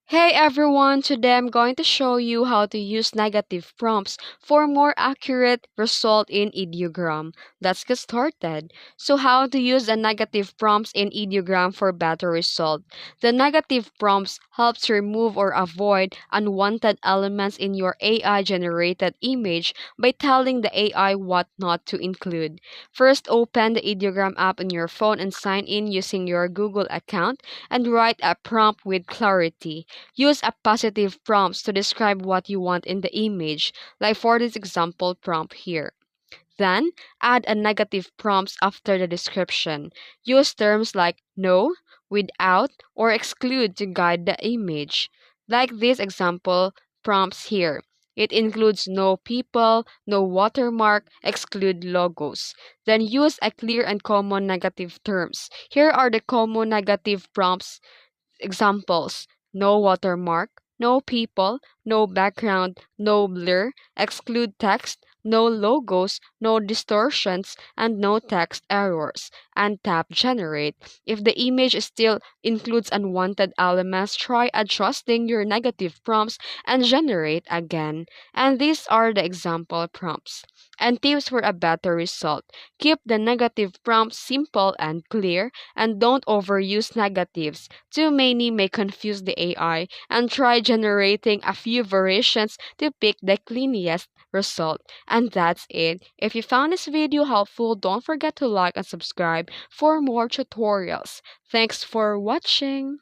Hey everyone, today I'm going to show you how to use negative prompts for more accurate result in Ideogram. Let's get started. So how to use the negative prompts in Ideogram for better result. The negative prompts helps remove or avoid unwanted elements in your AI generated image by telling the AI what not to include. First, open the Ideogram app on your phone and sign in using your Google account and write a prompt with clarity. Use a positive prompts to describe what you want in the image, like for this example prompt here. Then, add a negative prompts after the description. Use terms like no, without, or exclude to guide the image. Like this example prompts here. It includes no people, no watermark, exclude logos. Then use a clear and common negative terms. Here are the common negative prompts examples: no watermark, no people, no background, no blur, exclude text, no logos, no distortions, and no text errors, and tap generate. If the image still includes unwanted elements, try adjusting your negative prompts and generate again. And these are the example prompts. And tips for a better result. Keep the negative prompts simple and clear, and don't overuse negatives. Too many may confuse the AI, and try generating a few variations to pick the cleanest result. And that's it. If you found this video helpful, don't forget to like and subscribe for more tutorials. Thanks for watching.